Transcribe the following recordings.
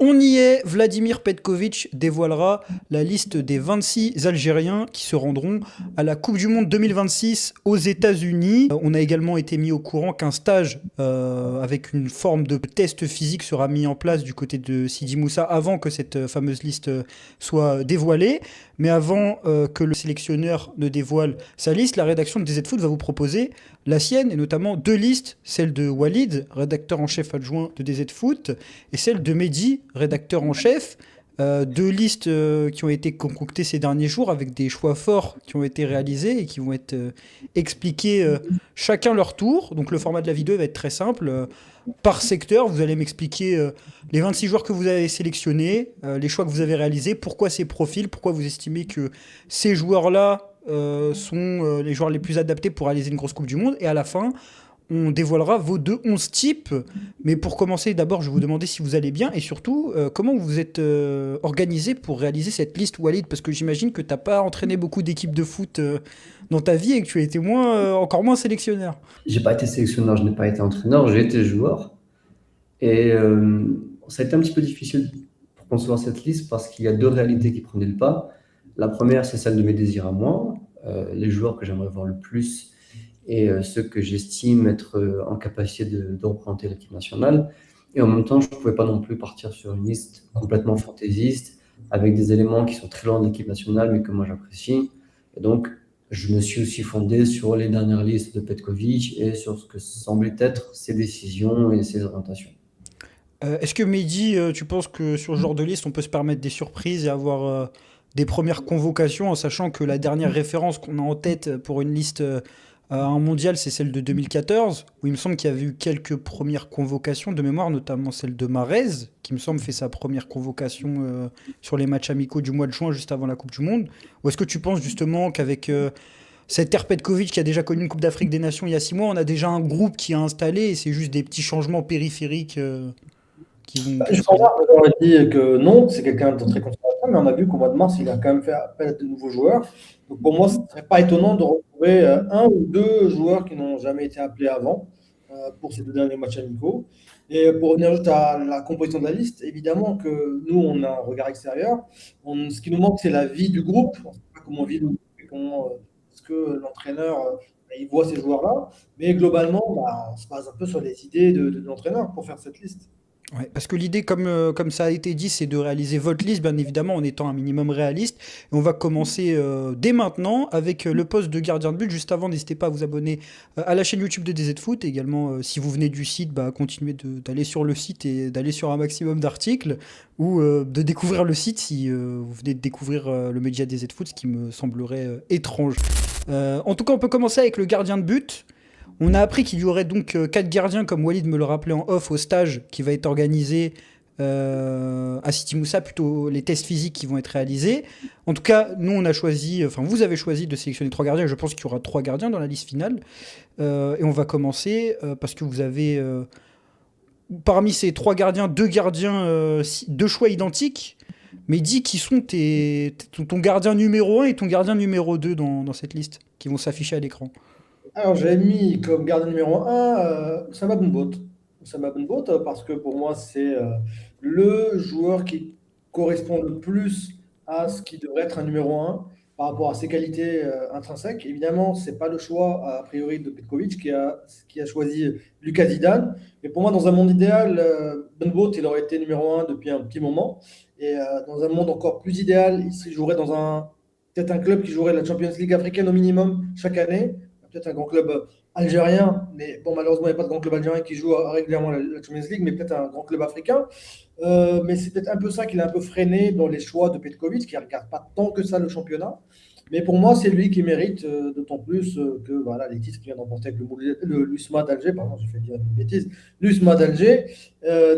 On y est, Vladimir Petkovic dévoilera la liste des 26 Algériens qui se rendront à la Coupe du Monde 2026 aux États-Unis. On a également été mis au courant qu'un stage avec une forme de test physique sera mis en place du côté de Sidi Moussa avant que cette fameuse liste soit dévoilée. Mais avant que le sélectionneur ne dévoile sa liste, la rédaction de DZ Foot va vous proposer la sienne, et notamment deux listes, celle de Walid, rédacteur en chef adjoint de DZ Foot, et celle de Mehdi, rédacteur en chef. Deux listes qui ont été concoctées ces derniers jours avec des choix forts qui ont été réalisés et qui vont être expliqués chacun leur tour. Donc le format de la vidéo va être très simple. Par secteur, vous allez m'expliquer les 26 joueurs que vous avez sélectionnés, les choix que vous avez réalisés, pourquoi ces profils, pourquoi vous estimez que ces joueurs-là sont les joueurs les plus adaptés pour réaliser une grosse Coupe du Monde. Et à la fin, on dévoilera vos deux 11 types. Mais pour commencer, d'abord, je vais vous demander si vous allez bien et surtout, comment vous êtes organisé pour réaliser cette liste, Walid. Parce que j'imagine que tu n'as pas entraîné beaucoup d'équipes de foot dans ta vie et que tu as été encore moins sélectionneur. J'ai pas été sélectionneur, je n'ai pas été entraîneur, j'ai été joueur. Et ça a été un petit peu difficile pour concevoir cette liste parce qu'il y a deux réalités qui prenaient le pas. La première, c'est celle de mes désirs à moi, les joueurs que j'aimerais voir le plus et ceux que j'estime être en capacité de représenter l'équipe nationale. Et en même temps, je ne pouvais pas non plus partir sur une liste complètement fantaisiste avec des éléments qui sont très loin de l'équipe nationale, mais que moi j'apprécie. Et donc, je me suis aussi fondé sur les dernières listes de Petkovic et sur ce que semblaient être ses décisions et ses orientations. Est-ce que Mehdi, tu penses que sur ce genre de liste, on peut se permettre des surprises et avoir des premières convocations en sachant que la dernière référence qu'on a en tête pour une liste à un mondial, c'est celle de 2014, où il me semble qu'il y avait eu quelques premières convocations de mémoire, notamment celle de Marez, qui me semble fait sa première convocation sur les matchs amicaux du mois de juin, juste avant la Coupe du Monde. Ou est-ce que tu penses justement qu'avec cet Petkovic qui a déjà connu une Coupe d'Afrique des Nations il y a 6 mois, on a déjà un groupe qui a installé et c'est juste des petits changements périphériques qui vont se Jusqu'en réaliser? mars, j'aurais dit que non, c'est quelqu'un de très conservateur, mais on a vu qu'au mois de mars, il a quand même fait appel à de nouveaux joueurs. Donc pour moi, ce ne serait pas étonnant de retrouver un ou deux joueurs qui n'ont jamais été appelés avant pour ces deux derniers matchs amicaux. Et pour revenir juste à la composition de la liste, évidemment que nous, on a un regard extérieur. Ce qui nous manque, c'est la vie du groupe. On ne sait pas comment vit le groupe et comment est-ce que l'entraîneur il voit ces joueurs-là. Mais globalement, on se base un peu sur les idées de l'entraîneur pour faire cette liste. Ouais, parce que l'idée, comme ça a été dit, c'est de réaliser votre liste, bien évidemment, en étant un minimum réaliste. Et on va commencer dès maintenant avec le poste de gardien de but. Juste avant, n'hésitez pas à vous abonner à la chaîne YouTube de DZ Foot. Et également, si vous venez du site, bah, continuez d'aller sur le site et d'aller sur un maximum d'articles ou de découvrir le site si vous venez de découvrir le média DZ Foot, ce qui me semblerait étrange. En tout cas, on peut commencer avec le gardien de but. On a appris qu'il y aurait donc 4 gardiens, comme Walid me le rappelait en off, au stage qui va être organisé à Sidi Moussa, plutôt les tests physiques qui vont être réalisés. En tout cas, nous, on a choisi, enfin, vous avez choisi de sélectionner 3 gardiens. Je pense qu'il y aura 3 gardiens dans la liste finale. Et on va commencer parce que vous avez, parmi ces 3 gardiens, 2 gardiens, 2 choix identiques. Mais dis qui sont ton gardien numéro 1 et ton gardien numéro 2 dans cette liste, qui vont s'afficher à l'écran. Alors, j'ai mis comme gardien numéro un Oussama Ben Bout. Oussama Ben Bout, parce que pour moi, c'est le joueur qui correspond le plus à ce qui devrait être un numéro un par rapport à ses qualités intrinsèques. Évidemment, ce n'est pas le choix, a priori, de Petkovic qui a choisi Lucas Zidane. Mais pour moi, dans un monde idéal, Ben Bout, il aurait été numéro un depuis un petit moment. Et dans un monde encore plus idéal, il jouerait dans peut-être un club qui jouerait la Champions League africaine au minimum chaque année, peut-être un grand club algérien, mais bon, malheureusement, il n'y a pas de grand club algérien qui joue régulièrement la Champions League, mais peut-être un grand club africain. Mais c'est peut-être un peu ça qui l'a un peu freiné dans les choix de Petkovic, qui ne regarde pas tant que ça le championnat. Mais pour moi, c'est lui qui mérite, d'autant plus que voilà, les titres qu'il vient d'emporter avec l'USMA d'Alger, pardon, j'ai fait dire une bêtise, l'USMA d'Alger.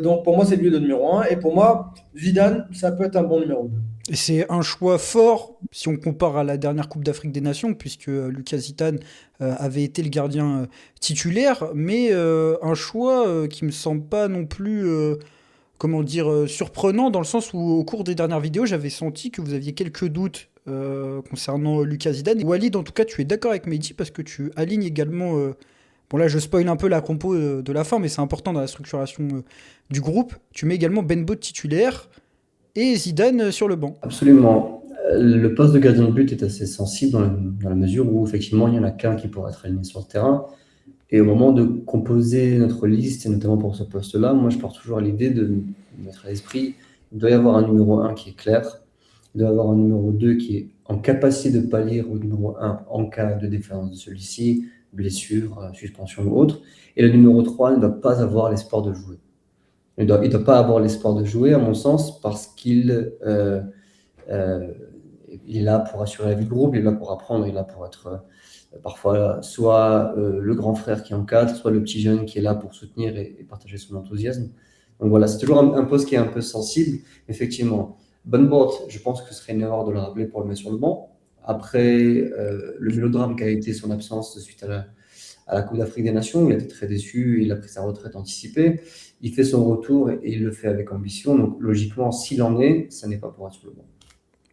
Donc pour moi, c'est lui le numéro un. Et pour moi, Zidane, ça peut être un bon numéro 2. Et c'est un choix fort si on compare à la dernière Coupe d'Afrique des Nations, puisque Lucas Zidane avait été le gardien titulaire, mais un choix qui me semble pas non plus, comment dire, surprenant, dans le sens où au cours des dernières vidéos, j'avais senti que vous aviez quelques doutes concernant Lucas Zidane. Et Walid, en tout cas, tu es d'accord avec Mehdi parce que tu alignes également Bon, là, je spoil un peu la compo de la fin, mais c'est important dans la structuration du groupe. Tu mets également Benbo titulaire et Zidane sur le banc. Absolument. Le poste de gardien de but est assez sensible dans la mesure où effectivement il n'y en a qu'un qui pourra être aligné sur le terrain. Et au moment de composer notre liste, et notamment pour ce poste-là, moi je pars toujours à l'idée de mettre à l'esprit, il doit y avoir un numéro 1 qui est clair, il doit y avoir un numéro 2 qui est en capacité de pallier au numéro 1 en cas de défaillance de celui-ci, blessure, suspension ou autre. Et le numéro 3 ne doit pas avoir l'espoir de jouer. Il ne doit pas avoir l'espoir de jouer, à mon sens, parce qu'il euh, est là pour assurer la vie de groupe, il est là pour apprendre, il est là pour être parfois soit le grand frère qui encadre, soit le petit jeune qui est là pour soutenir et partager son enthousiasme. Donc voilà, c'est toujours un poste qui est un peu sensible. Effectivement, Bonbot, je pense que ce serait une erreur de le rappeler pour le mettre sur le banc. Après le mélodrame qui a été son absence suite à la Coupe d'Afrique des Nations, il a été très déçu, il a pris sa retraite anticipée. Il fait son retour et il le fait avec ambition. Donc logiquement, s'il en est, ça n'est pas pour être sur le banc.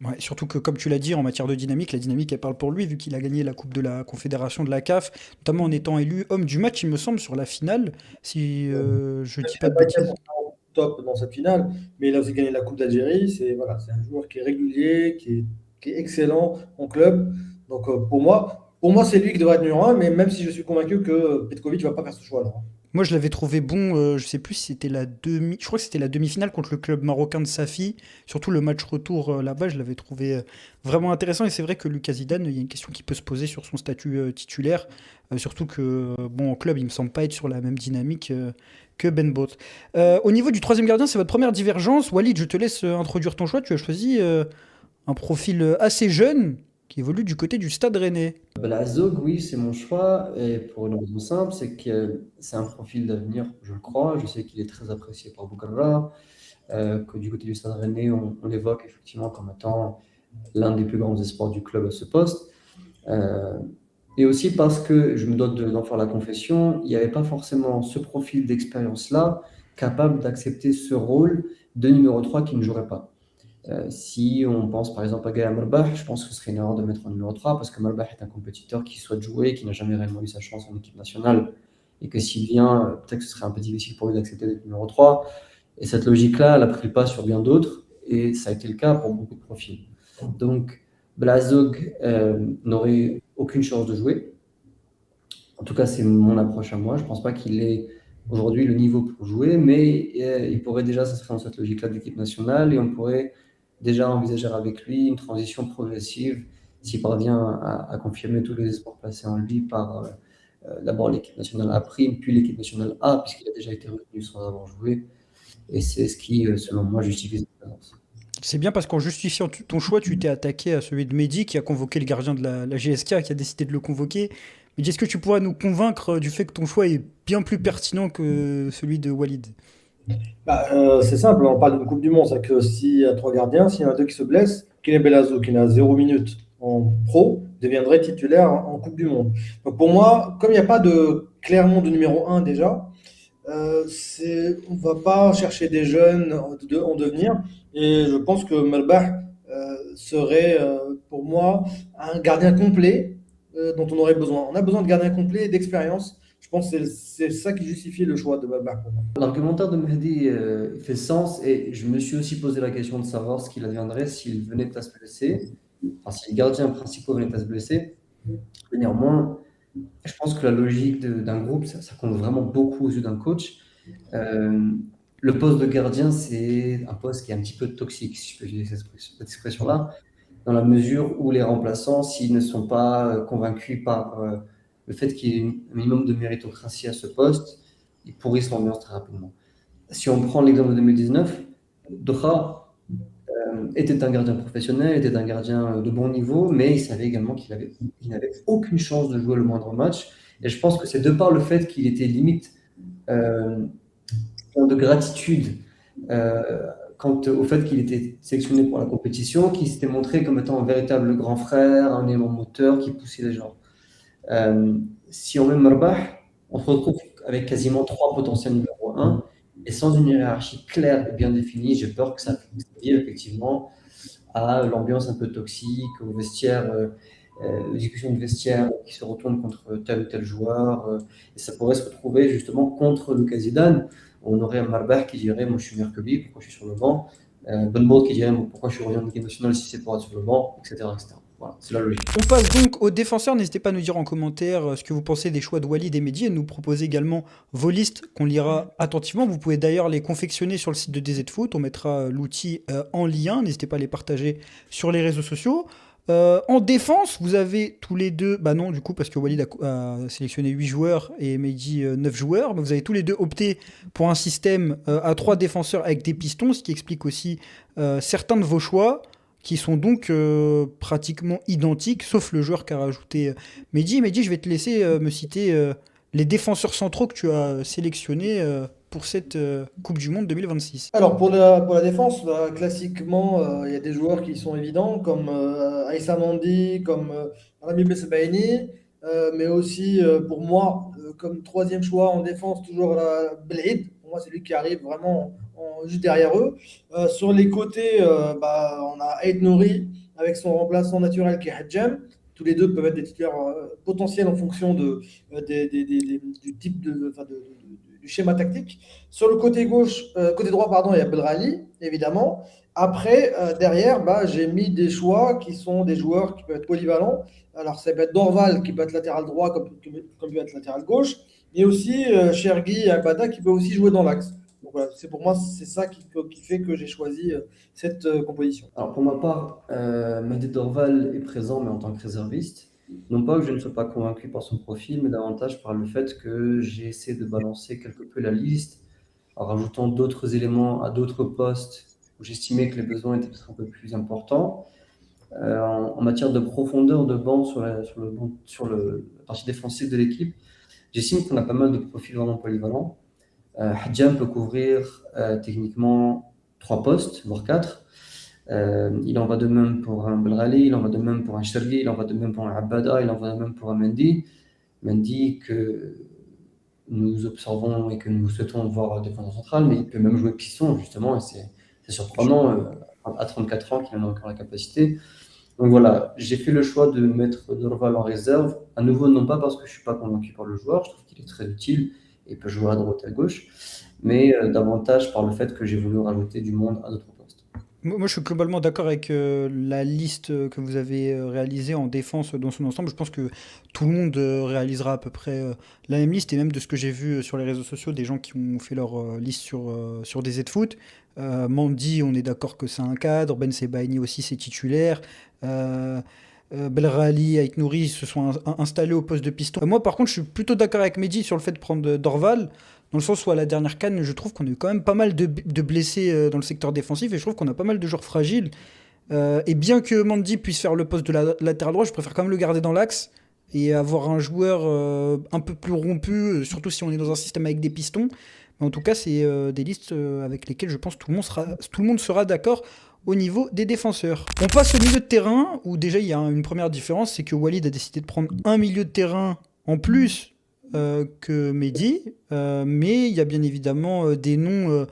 Ouais, surtout que, comme tu l'as dit, en matière de dynamique, la dynamique, elle parle pour lui, vu qu'il a gagné la Coupe de la Confédération de la CAF, notamment en étant élu homme du match, il me semble, sur la finale, si je dis Il pas n'a de pas été bêtises. forcément top dans cette finale, mais il a aussi gagné la Coupe d'Algérie. C'est voilà, c'est un joueur qui est régulier, qui est excellent en club. Donc pour moi, c'est lui qui devrait être numéro un, mais même si je suis convaincu que Petkovic ne va pas faire ce choix-là. Moi, je l'avais trouvé bon, je sais plus si c'était je crois que c'était la demi-finale contre le club marocain de Safi. Surtout le match retour là-bas, je l'avais trouvé vraiment intéressant. Et c'est vrai que Lucas Zidane, il y a une question qui peut se poser sur son statut titulaire. Surtout que, bon, en club, il me semble pas être sur la même dynamique que Ben Both. Au niveau du troisième gardien, c'est votre première divergence. Walid, je te laisse introduire ton choix. Tu as choisi un profil assez jeune qui évolue du côté du Stade Rennais. La Zog, oui, c'est mon choix, et pour une raison simple, c'est que c'est un profil d'avenir, je le crois. Je sais qu'il est très apprécié par Boukara, que du côté du Stade Rennais, on l'évoque effectivement comme étant l'un des plus grands espoirs du club à ce poste. Euh, et aussi parce que, je me dois d'en faire la confession, il n'y avait pas forcément ce profil d'expérience-là capable d'accepter ce rôle de numéro 3 qui ne jouerait pas. Si on pense par exemple à Gaël Marbah, je pense que ce serait une erreur de mettre en numéro 3 parce que Marbah est un compétiteur qui souhaite jouer, qui n'a jamais réellement eu sa chance en équipe nationale et que s'il vient, peut-être que ce serait un peu difficile pour lui d'accepter d'être numéro 3. Et cette logique-là, elle a pris le pas sur bien d'autres et ça a été le cas pour beaucoup de profils. Donc, Blazog n'aurait aucune chance de jouer. En tout cas, c'est mon approche à moi. Je ne pense pas qu'il ait aujourd'hui le niveau pour jouer, mais il pourrait déjà s'inscrire dans cette logique-là d'équipe nationale et on pourrait déjà envisager avec lui une transition progressive s'il parvient à confirmer tous les espoirs placés en lui par d'abord l'équipe nationale A prime, puis l'équipe nationale A, puisqu'il a déjà été retenu sans avoir joué. Et c'est ce qui, selon moi, justifie cette présence. C'est bien parce qu'en justifiant ton choix, tu t'es attaqué à celui de Mehdi qui a convoqué le gardien de la GSK, qui a décidé de le convoquer. Mais est-ce que tu pourras nous convaincre du fait que ton choix est bien plus pertinent que celui de Walid? C'est simple, on parle d'une Coupe du Monde. C'est que s'il y a trois gardiens, s'il y en a deux qui se blessent, Kylian Bellazo, qui n'a 0 minute en pro, deviendrait titulaire en Coupe du Monde. Donc pour moi, comme il n'y a pas clairement de numéro un déjà, on ne va pas chercher des jeunes en devenir. Et je pense que Melbah serait pour moi un gardien complet dont on aurait besoin. On a besoin de gardiens complets et d'expérience. Je pense que c'est ça qui justifie le choix de Melbah pour moi. L'argumentaire de Mehdi fait sens et je me suis aussi posé la question de savoir ce qu'il adviendrait s'il venait à se blesser, enfin si les gardiens principaux venaient à se blesser. Mais néanmoins, je pense que la logique d'un groupe, ça compte vraiment beaucoup aux yeux d'un coach. Euh, le poste de gardien, c'est un poste qui est un petit peu toxique, si je peux utiliser cette expression-là, dans la mesure où les remplaçants, s'ils ne sont pas convaincus par le fait qu'il y ait un minimum de méritocratie à ce poste, ils pourrissent l'ambiance très rapidement. Si on prend l'exemple de 2019, Doha était un gardien professionnel, était un gardien de bon niveau, mais il savait également qu'il n'avait aucune chance de jouer le moindre match. Et je pense que c'est de par le fait qu'il était limite euh, de gratitude quant au fait qu'il était sélectionné pour la compétition, qu'il s'était montré comme étant un véritable grand frère, un élément moteur qui poussait les gens. Euh, Si on met Marbah, on se retrouve avec quasiment trois potentiels numéro un et sans une hiérarchie claire et bien définie, j'ai peur que ça vienne effectivement à l'ambiance un peu toxique, au vestiaire les discussions de vestiaire qui se retournent contre tel ou tel joueur, et ça pourrait se retrouver justement contre Lucas Zidane. On aurait un Marbah qui dirait moi je suis meilleur que lui, pourquoi je suis sur le banc, Bonne qui dirait pourquoi je suis revenu en équipe nationale si c'est pour être sur le banc, etc. etc. Voilà, c'est la logique. On passe donc aux défenseurs. N'hésitez pas à nous dire en commentaire ce que vous pensez des choix de Walid et Mehdi et nous proposer également vos listes qu'on lira attentivement. Vous pouvez d'ailleurs les confectionner sur le site de DZ Foot. On mettra l'outil en lien. N'hésitez pas à les partager sur les réseaux sociaux. En défense, vous avez tous les deux, bah non du coup parce que Walid a sélectionné 8 joueurs et Mehdi 9 joueurs, mais vous avez tous les deux opté pour un système à 3 défenseurs avec des pistons, ce qui explique aussi certains de vos choix qui sont donc pratiquement identiques, sauf le joueur qu'a rajouté Mehdi. Mehdi, je vais te laisser me citer les défenseurs centraux que tu as sélectionnés pour cette Coupe du Monde 2026. Alors pour la défense, bah, classiquement, il y a des joueurs qui sont évidents comme Aïssa Mandi, comme Rami Bessebaini, mais aussi pour moi, comme troisième choix en défense, toujours Belhaid. Pour moi, c'est lui qui arrive vraiment juste derrière eux. Sur les côtés, bah, on a Aïd Nouri avec son remplaçant naturel qui est Hadjem. Tous les deux peuvent être des titulaires potentiels en fonction du type du schéma tactique. Sur le côté gauche, côté droit, pardon, il y a Belrali, évidemment. Après, derrière, bah, j'ai mis des choix qui sont des joueurs qui peuvent être polyvalents. Alors, ça peut être Dorval qui peut être latéral droit comme peut être latéral gauche, mais aussi Chergui et Abada qui peut aussi jouer dans l'axe. Donc voilà, c'est pour moi, c'est ça qui fait que j'ai choisi cette composition. Alors pour ma part, Mehdi Dorval est présent, mais en tant que réserviste. Non pas que je ne sois pas convaincu par son profil, mais davantage par le fait que j'ai essayé de balancer quelque peu la liste en rajoutant d'autres éléments à d'autres postes où j'estimais que les besoins étaient peut-être un peu plus importants. En matière de profondeur de banc la partie défensive de l'équipe, j'estime qu'on a pas mal de profils vraiment polyvalents. Hadjam peut couvrir techniquement 3 postes, voire 4. Il en va de même pour un Belrali, il en va de même pour un Chergi, il en va de même pour un Abada, il en va de même pour un Mendy. Mendy que nous observons et que nous souhaitons voir défenseur central, mais il peut même jouer piston justement, et c'est surprenant à 34 ans qu'il en a encore la capacité. Donc voilà, j'ai fait le choix de mettre Dorval en réserve. À nouveau, non pas parce que je ne suis pas convaincu par le joueur, je trouve qu'il est très utile et peut jouer à droite et à gauche, mais davantage par le fait que j'ai voulu rajouter du monde à d'autres postes. Moi, je suis globalement d'accord avec la liste que vous avez réalisée en défense dans son ensemble. Je pense que tout le monde réalisera à peu près la même liste, et même de ce que j'ai vu sur les réseaux sociaux, des gens qui ont fait leur liste sur des Z-Foot. Mandy, on est d'accord que c'est un cadre. Ben Sebaini aussi, c'est titulaire. Euh, Belrali, Aït Nouri se sont installés au poste de piston. Moi, par contre, je suis plutôt d'accord avec Mehdi sur le fait de prendre Dorval. Dans le sens où à la dernière CAN, je trouve qu'on a eu quand même pas mal de blessés dans le secteur défensif et je trouve qu'on a pas mal de joueurs fragiles. Et bien que Mandy puisse faire le poste de latéral droit, je préfère quand même le garder dans l'axe et avoir un joueur un peu plus rompu, surtout si on est dans un système avec des pistons. Mais en tout cas, c'est des listes avec lesquelles je pense que tout le monde sera d'accord au niveau des défenseurs. On passe au milieu de terrain où déjà il y a une première différence, c'est que Walid a décidé de prendre un milieu de terrain en plus que Mehdi, mais il y a bien évidemment des noms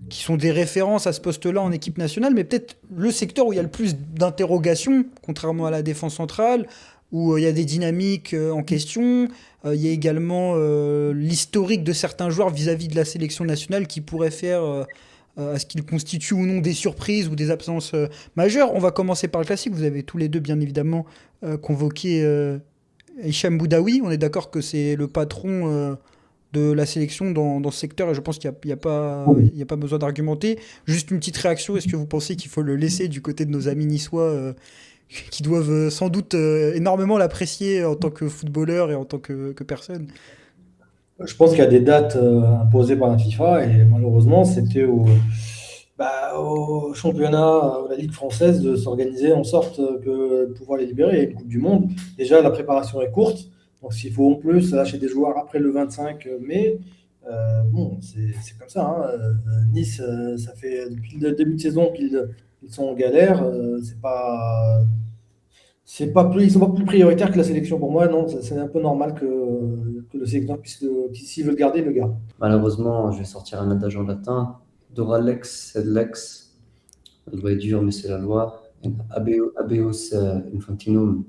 qui sont des références à ce poste-là en équipe nationale, mais peut-être le secteur où il y a le plus d'interrogations, contrairement à la défense centrale, où il y a des dynamiques en question. Il y a également l'historique de certains joueurs vis-à-vis de la sélection nationale qui pourrait faire à ce qu'ils constituent ou non des surprises ou des absences majeures. On va commencer par le classique. Vous avez tous les deux, bien évidemment, convoqué Hicham Boudaoui. On est d'accord que c'est le patron de la sélection dans ce secteur et je pense qu'il n'y a, il y a pas besoin d'argumenter. Juste une petite réaction. Est-ce que vous pensez qu'il faut le laisser du côté de nos amis niçois qui doivent sans doute énormément l'apprécier en tant que footballeur et en tant que personne? Je pense qu'il y a des dates imposées par la FIFA et malheureusement, c'était au championnat, la Ligue française de s'organiser en sorte que de pouvoir les libérer. Il y a une Coupe du Monde. Déjà, la préparation est courte. Donc, s'il faut en plus lâcher des joueurs après le 25 mai, bon, c'est comme ça. Hein. Nice, ça fait depuis le début de saison qu'ils sont en galère. Ils sont pas plus prioritaires que la sélection pour moi. Non, c'est un peu normal que le sélectionneur s'il veut le garder, il le garde. Malheureusement, je vais sortir un adage en latin. Doralex sed lex. La loi est dure, mais c'est la loi. Habeas infantinum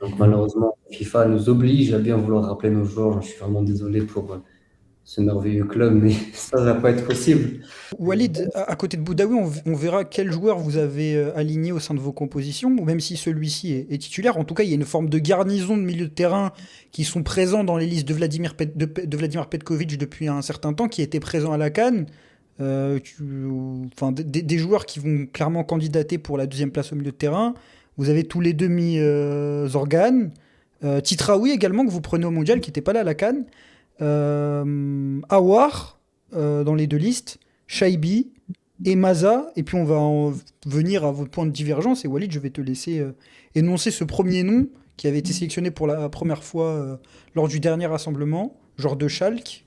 Donc malheureusement, FIFA nous oblige à bien vouloir rappeler nos joueurs. J'en suis vraiment désolé pour ce merveilleux club, mais ça va pas être possible. Walid, à côté de Boudaoui, on verra quel joueur vous avez aligné au sein de vos compositions, ou même si celui-ci est titulaire. En tout cas, il y a une forme de garnison de milieu de terrain qui sont présents dans les listes de Vladimir Petkovic depuis un certain temps, qui étaient présents à la CAN. Enfin, des joueurs qui vont clairement candidater pour la deuxième place au milieu de terrain. Vous avez tous les deux mis Zorgan. Titraoui également, que vous prenez au mondial, qui n'était pas là à la CAN. Awar dans les deux listes. Shaibi et Maza. Et puis on va en venir à votre point de divergence. Et Walid, je vais te laisser énoncer ce premier nom qui avait été sélectionné pour la première fois lors du dernier rassemblement, genre de Schalke.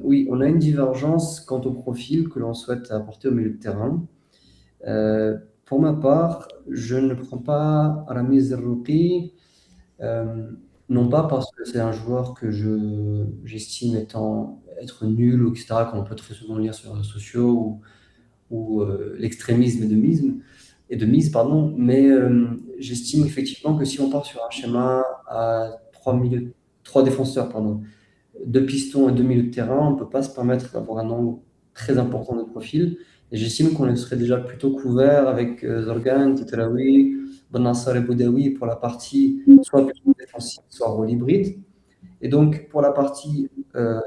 Oui, on a une divergence quant au profil que l'on souhaite apporter au milieu de terrain. Pour ma part, je ne prends pas Ramiz Rouki, euh, non pas parce que c'est un joueur que j'estime être nul, ou etc., comme on peut très souvent lire sur les réseaux sociaux, ou l'extrémisme et de mise, pardon, mais j'estime effectivement que si on part sur un schéma à trois défenseurs, pardon, deux pistons et deux milieux de terrain, on ne peut pas se permettre d'avoir un nombre très important de profils. Et j'estime qu'on serait déjà plutôt couvert avec Zorgan, Titraoui, Benassar et Boudaoui pour la partie soit plutôt défensive, soit rôle hybride. Et donc, pour la partie euh,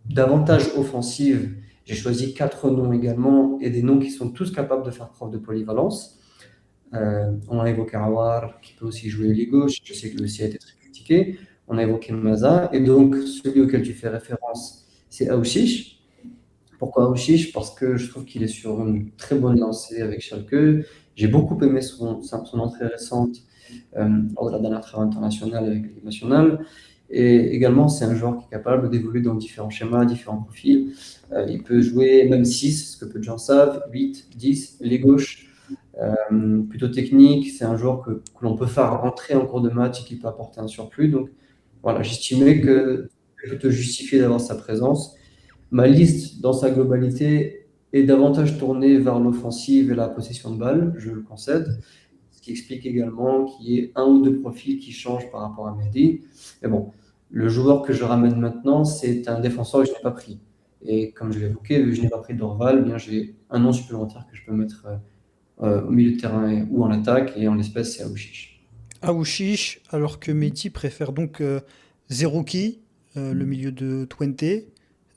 davantage offensive, j'ai choisi quatre noms également et des noms qui sont tous capables de faire preuve de polyvalence. On a évoqué Awar, qui peut aussi jouer ailier gauche. Je sais que lui aussi a été très critiqué. On a évoqué Maza. Et donc, celui auquel tu fais référence, c'est Aouchiche. Pourquoi Aouchiche? Parce que je trouve qu'il est sur une très bonne lancée avec Schalke. J'ai beaucoup aimé son entrée récente lors de la dernière trêve internationale avec l'équipe nationale. Et également, c'est un joueur qui est capable d'évoluer dans différents schémas, différents profils. Il peut jouer même 6, ce que peu de gens savent, 8, 10, les gauches. Plutôt technique, c'est un joueur que l'on peut faire rentrer en cours de match et qui peut apporter un surplus. Donc voilà, j'estimais que je peux te justifier d'avoir sa présence. Ma liste, dans sa globalité, est davantage tournée vers l'offensive et la possession de balle, je le concède. Ce qui explique également qu'il y ait un ou deux profils qui changent par rapport à Mehdi. Mais bon, le joueur que je ramène maintenant, c'est un défenseur que je n'ai pas pris. Et comme je l'ai évoqué, vu que je n'ai pas pris Dorval, eh bien j'ai un nom supplémentaire que je peux mettre au milieu de terrain ou en attaque, et en l'espèce, c'est Aouchiche. Aouchiche, alors que Mehdi préfère donc Zerouki, le milieu de Twente.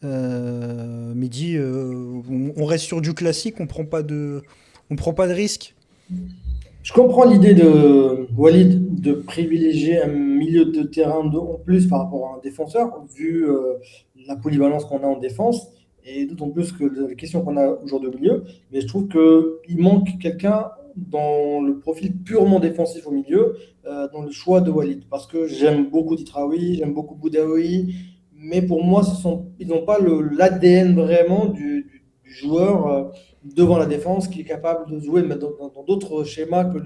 Mehdi, on reste sur du classique, on prend pas de risque. Je comprends l'idée de Walid de privilégier un milieu de terrain en plus par rapport à un défenseur, vu la polyvalence qu'on a en défense, et d'autant plus que les questions qu'on a aujourd'hui au milieu. Mais je trouve qu'il manque quelqu'un dans le profil purement défensif au milieu, dans le choix de Walid. Parce que j'aime beaucoup Titraoui, j'aime beaucoup Boudaoui, mais pour moi, ils n'ont pas l'ADN vraiment du joueur. Devant la défense qui est capable de jouer dans d'autres schémas que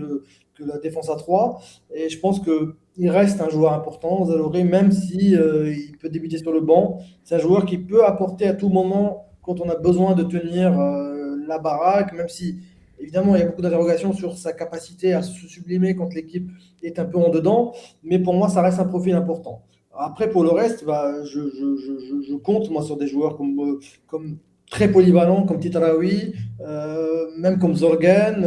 la défense à 3. Et je pense qu'il reste un joueur important, Zaloré, même si il peut débuter sur le banc. C'est un joueur qui peut apporter à tout moment quand on a besoin de tenir la baraque, même si évidemment il y a beaucoup d'interrogations sur sa capacité à se sublimer quand l'équipe est un peu en dedans. Mais pour moi, ça reste un profil important. Après, pour le reste, bah, je compte moi sur des joueurs comme très polyvalents comme Titraoui, même comme Zorgan,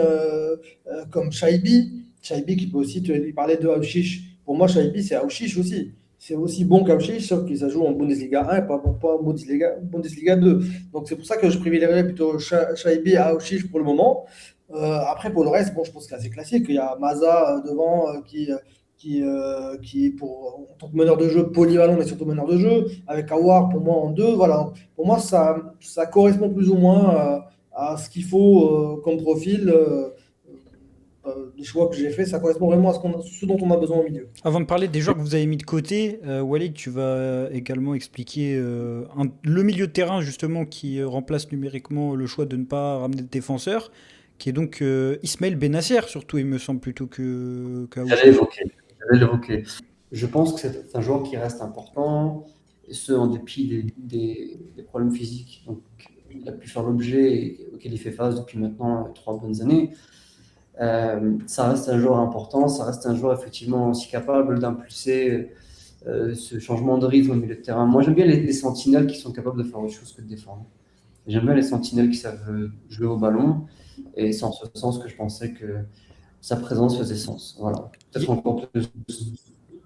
comme Shaibi. Shaibi qui peut aussi, il parlait de Aouchiche. Pour moi, Shaibi, c'est Aouchiche aussi. C'est aussi bon qu'Aouchiche, sauf que ça joue en Bundesliga 1 et pas en Bundesliga 2. Donc c'est pour ça que je privilégierais plutôt Shaibi et Aouchiche pour le moment. Après, pour le reste, bon, je pense que c'est assez classique. Il y a Maza devant qui est en tant que meneur de jeu polyvalent, mais surtout meneur de jeu, avec Awar pour moi en deux. Voilà. Pour moi, ça correspond plus ou moins à ce qu'il faut comme profil. Les choix que j'ai fait, ça correspond vraiment à ce dont on a besoin au milieu. Avant de parler des joueurs que vous avez mis de côté, Walid, tu vas également expliquer le milieu de terrain justement qui remplace numériquement le choix de ne pas ramener de défenseur, qui est donc Ismaël Benasser surtout, il me semble, plutôt que J'allais Aouchiche. évoquer. J'allais l'évoquer. Je pense que c'est un joueur qui reste important, et ce, en dépit des problèmes physiques dont il a pu faire l'objet et auxquels il fait face depuis maintenant 3 bonnes années. Ça reste un joueur important, ça reste un joueur effectivement aussi capable d'impulser ce changement de rythme au milieu de terrain. Moi, j'aime bien les sentinelles qui sont capables de faire autre chose que de défendre. J'aime bien les sentinelles qui savent jouer au ballon, et c'est en ce sens que je pensais que sa présence faisait sens. Voilà. Peut-être Il encore plus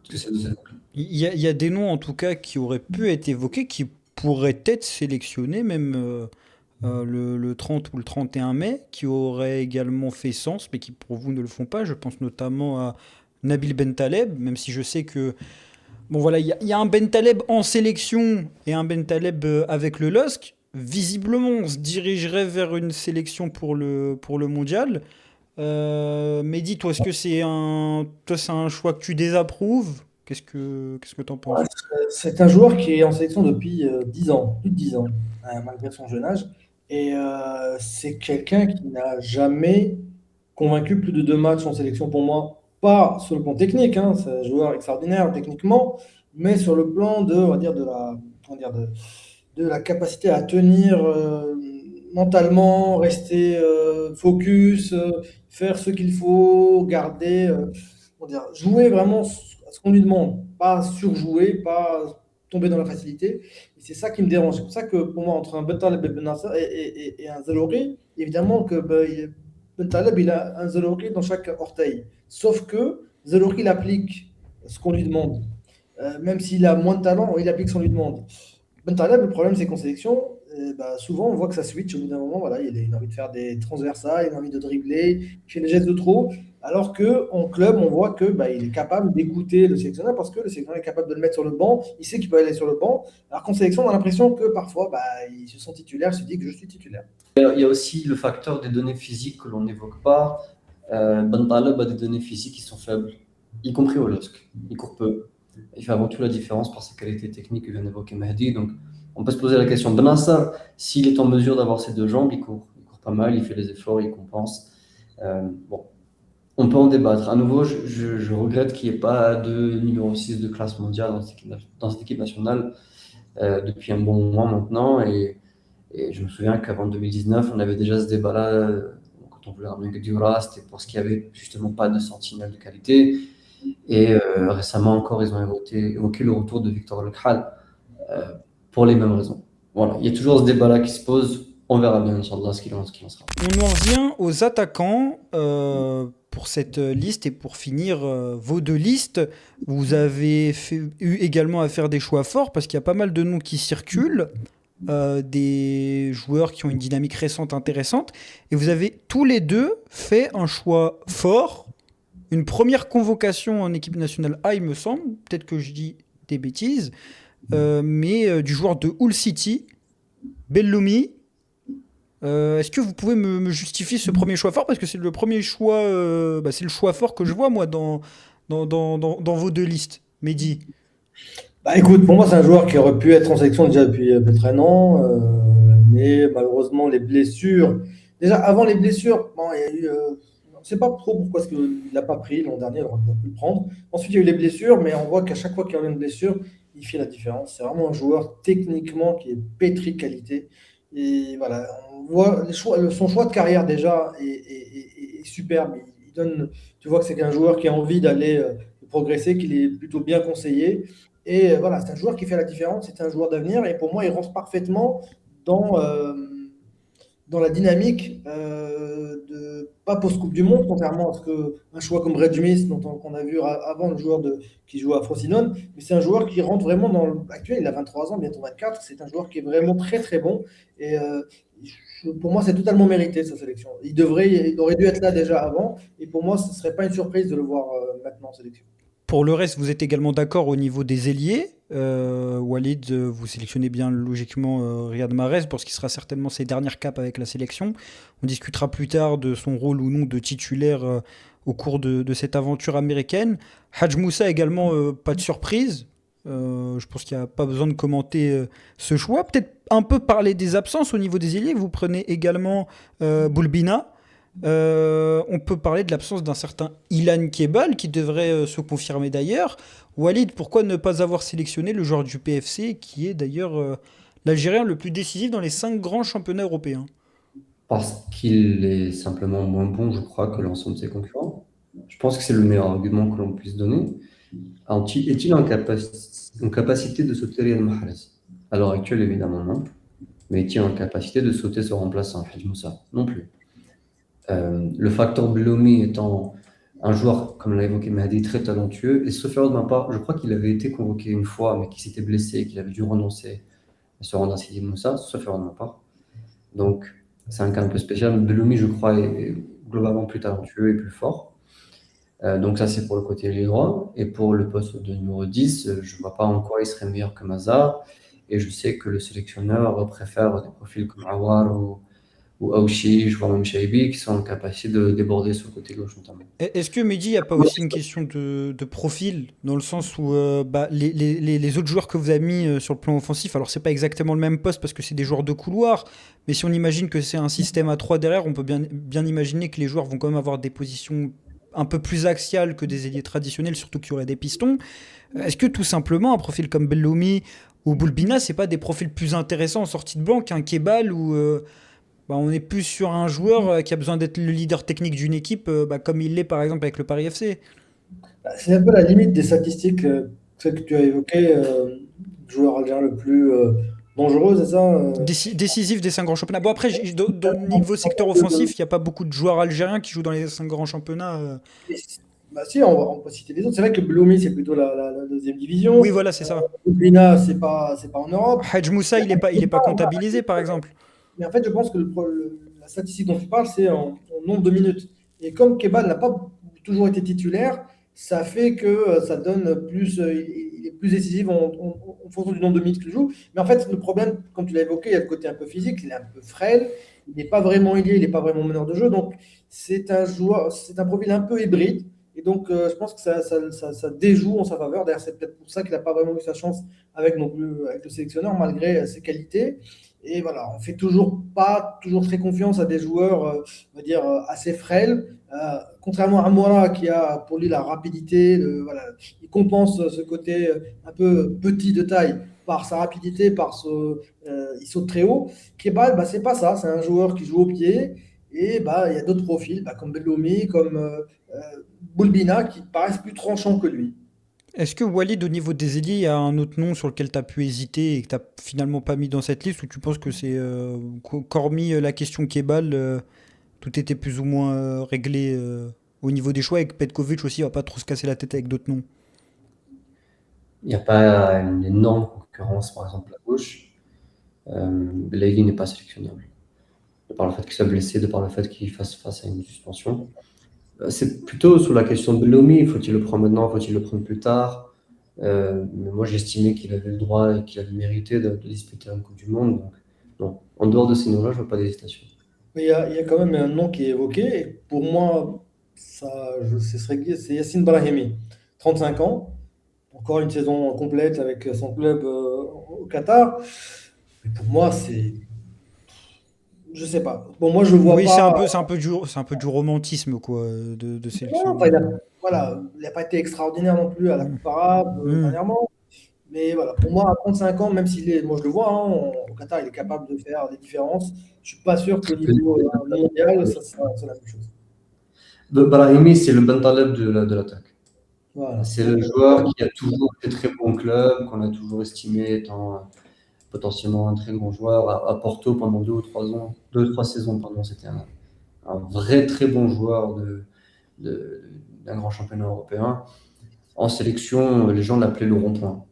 que ces deux époques. il y a des noms en tout cas qui auraient pu être évoqués, qui pourraient être sélectionnés même le 30 ou le 31 mai, qui auraient également fait sens, mais qui pour vous ne le font pas. Je pense notamment à Nabil Bentaleb, même si je sais que bon voilà, il y a un Bentaleb en sélection et un Bentaleb avec le LOSC. Visiblement, on se dirigerait vers une sélection pour le mondial. Mehdi, toi, est-ce que c'est un choix que tu désapprouves? Qu'est-ce que t'en Ouais, penses? c'est un joueur qui est en sélection depuis 10 ans, plus de 10 ans, malgré son jeune âge. Et c'est quelqu'un qui n'a jamais convaincu plus de 2 matchs en sélection pour moi. Pas sur le plan technique, hein, c'est un joueur extraordinaire techniquement, mais sur le plan de, on va dire, comment dire, de la capacité à tenir mentalement, rester focus, faire ce qu'il faut, garder, comment dire, jouer vraiment ce qu'on lui demande, pas surjouer, pas tomber dans la facilité. Et c'est ça qui me dérange. C'est pour ça que pour moi, entre un Bentaleb et Ben et un Zalori, évidemment que Bentaleb, il a un Zalori dans chaque orteil. Sauf que Zalori, il applique ce qu'on lui demande. Même s'il a moins de talent, il applique ce qu'on lui demande. Bentaleb, le problème, c'est qu'en sélection, souvent, on voit que ça switch au bout d'un moment. Voilà, il a envie de faire des transversales, il a envie de dribbler, il fait des gestes de trop. Alors qu'en club, on voit que il est capable d'écouter le sélectionneur parce que le sélectionneur est capable de le mettre sur le banc. Il sait qu'il peut aller sur le banc. Alors qu'en sélection, on a l'impression que parfois, il se sent titulaire, il se dit que je suis titulaire. Il y a aussi le facteur des données physiques que l'on n'évoque pas. Ben Taleb a des données physiques qui sont faibles, y compris au LOSC. Il court peu. Il fait avant tout la différence par sa qualité technique que vient d'évoquer Mahdi. Donc, on peut se poser la question. Benassar, s'il est en mesure d'avoir ses deux jambes, il court. Il court pas mal, il fait les efforts, il compense. Bon, on peut en débattre. À nouveau, je regrette qu'il n'y ait pas de numéro 6 de classe mondiale dans cette équipe nationale depuis un bon moment maintenant. Et je me souviens qu'avant 2019, on avait déjà ce débat-là. Quand on voulait ramener Guedioura, c'était parce qu'il n'y avait justement pas de sentinelle de qualité. Et récemment encore, ils ont évoqué le retour de Victor Lekhal euh, pour les mêmes raisons. Voilà, il y a toujours ce débat-là qui se pose. On verra bien, Inch'Allah, ce qu'il en sera. On en revient aux attaquants pour cette liste et pour finir vos deux listes. Vous avez eu également à faire des choix forts parce qu'il y a pas mal de noms qui circulent, des joueurs qui ont une dynamique récente intéressante. Et vous avez tous les deux fait un choix fort, une première convocation en équipe nationale A, il me semble. Peut-être que je dis des bêtises, mais du joueur de Hull City, Belloumi. Est-ce que vous pouvez me justifier ce premier choix fort? Parce que c'est le premier choix, c'est le choix fort que je vois moi dans vos deux listes. Mehdi. Écoute, pour moi, c'est un joueur qui aurait pu être en sélection déjà depuis à peu près un an, mais malheureusement, les blessures. Déjà, avant les blessures, bon, il y a eu. On ne sait pas trop pourquoi est-ce qu'il n'a pas pris l'an dernier, il aurait pu le prendre. Ensuite, il y a eu les blessures, mais on voit qu'à chaque fois qu'il y a une blessure, il fait la différence. C'est vraiment un joueur techniquement qui est pétri de qualité. Et voilà, on voit son choix de carrière déjà est superbe. Il donne, tu vois que c'est un joueur qui a envie d'aller progresser, qu'il est plutôt bien conseillé. Et voilà, c'est un joueur qui fait la différence, c'est un joueur d'avenir. Et pour moi, il rentre parfaitement dans, euh, dans la dynamique de pas post-Coupe du Monde, contrairement à ce que un joueur comme Red Smith, qu'on a vu avant, le joueur qui joue à Frosinone. Mais c'est un joueur qui rentre vraiment dans actuel. Il a 23 ans, bientôt 24. C'est un joueur qui est vraiment très très bon. Et pour moi, c'est totalement mérité sa sélection. Il aurait dû être là déjà avant. Et pour moi, ce ne serait pas une surprise de le voir maintenant en sélection. Pour le reste, vous êtes également d'accord au niveau des ailiers. Walid, vous sélectionnez bien logiquement Riyad Mahrez pour ce qui sera certainement ses dernières capes avec la sélection. On discutera plus tard de son rôle ou non de titulaire au cours de cette aventure américaine. Hadj Moussa également, pas de surprise. Je pense qu'il n'y a pas besoin de commenter ce choix. Peut-être un peu parler des absences au niveau des ailiers. Vous prenez également Boulbina. On peut parler de l'absence d'un certain Ilan Kebal qui devrait se confirmer d'ailleurs. Walid, pourquoi ne pas avoir sélectionné le joueur du PFC qui est d'ailleurs l'Algérien le plus décisif dans les 5 grands championnats européens? Parce qu'il est simplement moins bon, je crois, que l'ensemble de ses concurrents. Je pense que c'est le meilleur argument que l'on puisse donner. Est-il en capacité de sauter Riyad Mahrez? À l'heure actuelle, évidemment, non. Mais est-il en capacité de sauter son remplaçant, Hadj Moussa? Non plus. Le facteur Beloumi étant un joueur, comme l'a évoqué Mahdi, très talentueux, et sauf erreur de ma part, je crois qu'il avait été convoqué une fois, mais qu'il s'était blessé et qu'il avait dû renoncer à se rendre à Sidi Moussa, sauf erreur de ma part. Donc, c'est un cas un peu spécial. Beloumi, je crois, est globalement plus talentueux et plus fort. Donc ça, c'est pour le côté ailier droit. Et pour le poste de numéro 10, je ne vois pas en quoi il serait meilleur que Mazar. Et je sais que le sélectionneur préfère des profils comme Awar ou Aouchi, voire même Shaibi, qui sont en capacité de déborder sur le côté gauche notamment. Est-ce que Mehdi, il n'y a pas aussi une question de profil, dans le sens où bah, les autres joueurs que vous avez mis sur le plan offensif, alors c'est pas exactement le même poste parce que c'est des joueurs de couloir, mais si on imagine que c'est un système à 3 derrière, on peut bien imaginer que les joueurs vont quand même avoir des positions un peu plus axiales que des ailiers traditionnels, surtout qu'il y aurait des pistons. Est-ce que tout simplement un profil comme Belloumi ou Boulbina, c'est pas des profils plus intéressants en sortie de banc qu'un Kebal ou bah, on est plus sur un joueur qui a besoin d'être le leader technique d'une équipe, bah, comme il l'est par exemple avec le Paris FC. Bah, c'est un peu la limite des statistiques, celle que tu as évoquées, le joueur algérien le plus dangereux, c'est ça? Décisif des 5 grands championnats. Bon, après, niveau secteur offensif, il n'y a pas beaucoup de joueurs algériens qui jouent dans les 5 grands championnats. Et bah, si, on peut citer les autres. C'est vrai que Bloomé, c'est plutôt la deuxième Oui, division. voilà, c'est ça. Oblina, c'est pas en Europe. Hadj Moussa, il est pas comptabilisé, par exemple. Mais en fait, je pense que la statistique dont tu parles, c'est en nombre de minutes. Et comme Kebal n'a pas toujours été titulaire, ça fait que ça donne plus, il est plus décisif en fonction du nombre de minutes qu'il joue. Mais en fait, le problème, comme tu l'as évoqué, il y a le côté un peu physique, il est un peu frêle, il n'est pas vraiment ailier, il n'est pas vraiment meneur de jeu. Donc, c'est un joueur, c'est un profil un peu hybride. Et donc, je pense que ça déjoue en sa faveur. D'ailleurs, c'est peut-être pour ça qu'il n'a pas vraiment eu sa chance avec, non plus, avec le sélectionneur, malgré ses qualités. Et voilà, on fait toujours pas toujours très confiance à des joueurs, on va dire, assez frêles. Contrairement à Moura qui a pour lui la rapidité, voilà, il compense ce côté un peu petit de taille par sa rapidité, il saute très haut. Kebal, bah, c'est pas ça, c'est un joueur qui joue au pied. Et bah, il y a d'autres profils, bah, comme Belloumi, comme Boulbina, qui paraissent plus tranchants que lui. Est-ce que Walid, au niveau des ailiers, il y a un autre nom sur lequel tu as pu hésiter et que tu n'as finalement pas mis dans cette liste, ou tu penses que c'est, qu'hormis la question Kebal, tout était plus ou moins réglé au niveau des choix et que Petkovic aussi va pas trop se casser la tête avec d'autres noms? Il n'y a pas une énorme concurrence, par exemple, à gauche. Belaïli n'est pas sélectionnable. De par le fait qu'il soit blessé, de par le fait qu'il fasse face à une suspension. C'est plutôt sur la question de Belomi, faut-il le prendre maintenant, faut-il le prendre plus tard? Mais moi, j'estimais qu'il avait le droit et qu'il avait mérité de disputer une Coupe du Monde. Donc, non. En dehors de ces noms-là, je vois pas d'hésitation. Mais il y a quand même un nom qui est évoqué. Et pour moi, c'est Yassine Brahimi, 35 ans. Encore une saison complète avec son club au Qatar. Mais pour moi, je sais pas. Bon, moi, je le vois Oui, pas. c'est un peu du romantisme, quoi, de Non, sélection. enfin, voilà, il n'a pas été extraordinaire non plus à la Hmm. Coupe arabe Hmm. dernièrement. Mais voilà, pour moi, à 35 ans, même s'il est, moi je le vois, hein, au Qatar, il est capable de faire des différences. Je suis pas sûr qu'au niveau mondial, c'est la même chose. Brahimi, c'est le Bentaleb de l'attaque. Voilà. C'est le joueur qui a toujours fait très bon club, qu'on a toujours estimé étant potentiellement un très grand joueur. À Porto, pendant 2 ou 3 ans, 2 ou 3 saisons, pardon, c'était un vrai très bon joueur de- d'un grand championnat européen. En sélection, les gens l'appelaient le rond-point.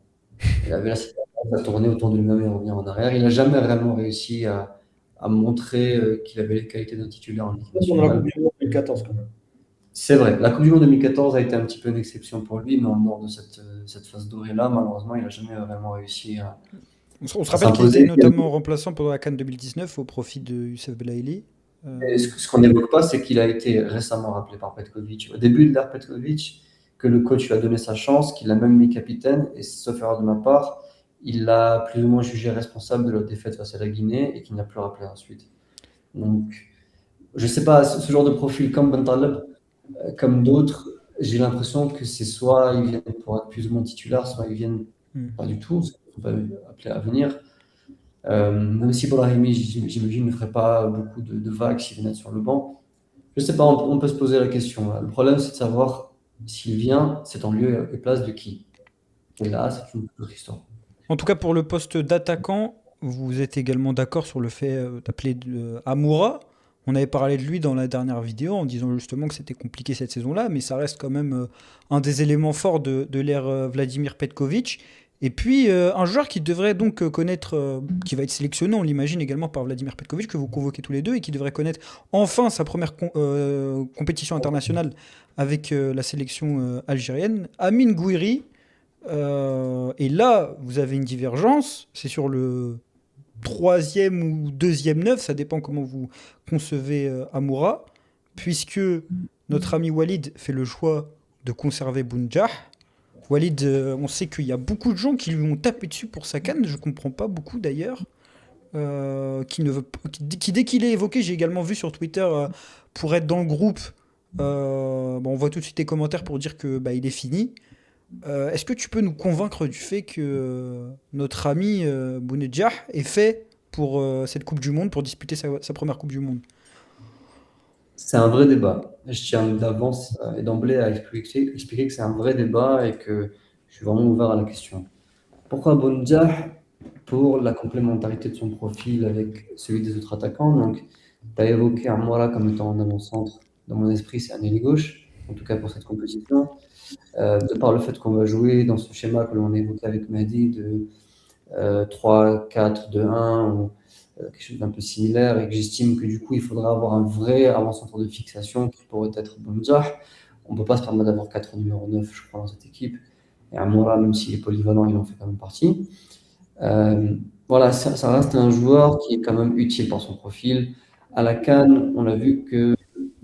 Il avait la tendance à tourner autour de lui-même et revenir en arrière. Il n'a jamais vraiment réussi à montrer qu'il avait les qualités d'un titulaire en équipe Dans la Coupe nationale. du Monde 2014 quand même. C'est vrai, la Coupe du Monde 2014 a été un petit peu une exception pour lui, mais en dehors de cette phase dorée-là, malheureusement, il n'a jamais vraiment réussi On se à rappelle qu'il était s'imposer. notamment remplaçant pendant la CAN 2019 au profit de Youssef Belaïli. Et ce qu'on n'évoque pas, c'est qu'il a été récemment rappelé par Petkovic. Au début de l'ère Petkovic, que le coach lui a donné sa chance, qu'il a même mis capitaine, et sauf erreur de ma part, il l'a plus ou moins jugé responsable de la défaite face à la Guinée et qu'il n'a plus rappelé ensuite. Donc, je sais pas, ce genre de profil comme Bentaleb, comme d'autres, j'ai l'impression que c'est soit ils viennent pour être plus ou moins titulaires, soit ils viennent Hmm. pas du tout, parce qu'ils ne sont pas appelés à venir. Même si Brahimi, j'imagine, ne ferait pas beaucoup de vagues s'il venait sur le banc. Je sais pas, on peut se poser la question, là. Le problème, c'est de savoir s'il vient, c'est en lieu et place de qui. Et là, c'est une autre histoire. En tout cas, pour le poste d'attaquant, vous êtes également d'accord sur le fait d'appeler Amoura. On avait parlé de lui dans la dernière vidéo en disant justement que c'était compliqué cette saison-là, mais ça reste quand même un des éléments forts de l'ère Vladimir Petkovic. Et puis un joueur qui devrait donc connaître, qui va être sélectionné, on l'imagine également par Vladimir Petkovic, que vous convoquez tous les deux, et qui devrait connaître enfin sa première compétition internationale avec la sélection algérienne, Amine Gouiri. Et là, vous avez une divergence, c'est sur le troisième ou deuxième neuf, ça dépend comment vous concevez Amoura, puisque notre ami Walid fait le choix de conserver Bounjah. Walid, on sait qu'il y a beaucoup de gens qui lui ont tapé dessus pour sa canne, je comprends pas beaucoup d'ailleurs, qui ne veut, dès qu'il est évoqué, j'ai également vu sur Twitter, pour être dans le groupe, bon, on voit tout de suite les commentaires pour dire que bah, il est fini. Est-ce que tu peux nous convaincre du fait que notre ami Bounedjah est fait pour cette Coupe du Monde, pour disputer sa première Coupe du Monde? C'est un vrai débat. Je tiens d'avance et d'emblée à expliquer que c'est un vrai débat et que je suis vraiment ouvert à la question. Pourquoi Bounjah? Pour la complémentarité de son profil avec celui des autres attaquants. Donc, tu as évoqué Amora comme étant en avant-centre. Dans mon esprit, c'est un ailier gauche, en tout cas pour cette compétition. De par le fait qu'on va jouer dans ce schéma que l'on a évoqué avec Mehdi de 3-4-2-1 ou quelque chose d'un peu similaire, et que j'estime que du coup il faudra avoir un vrai avant-centre de fixation qui pourrait être Bounjah. On ne peut pas se permettre d'avoir 4 numéro 9, je crois, dans cette équipe. Et Amora, même s'il est polyvalent, il en fait quand même partie. Voilà, ça reste un joueur qui est quand même utile par son profil. À la CAN, on a vu que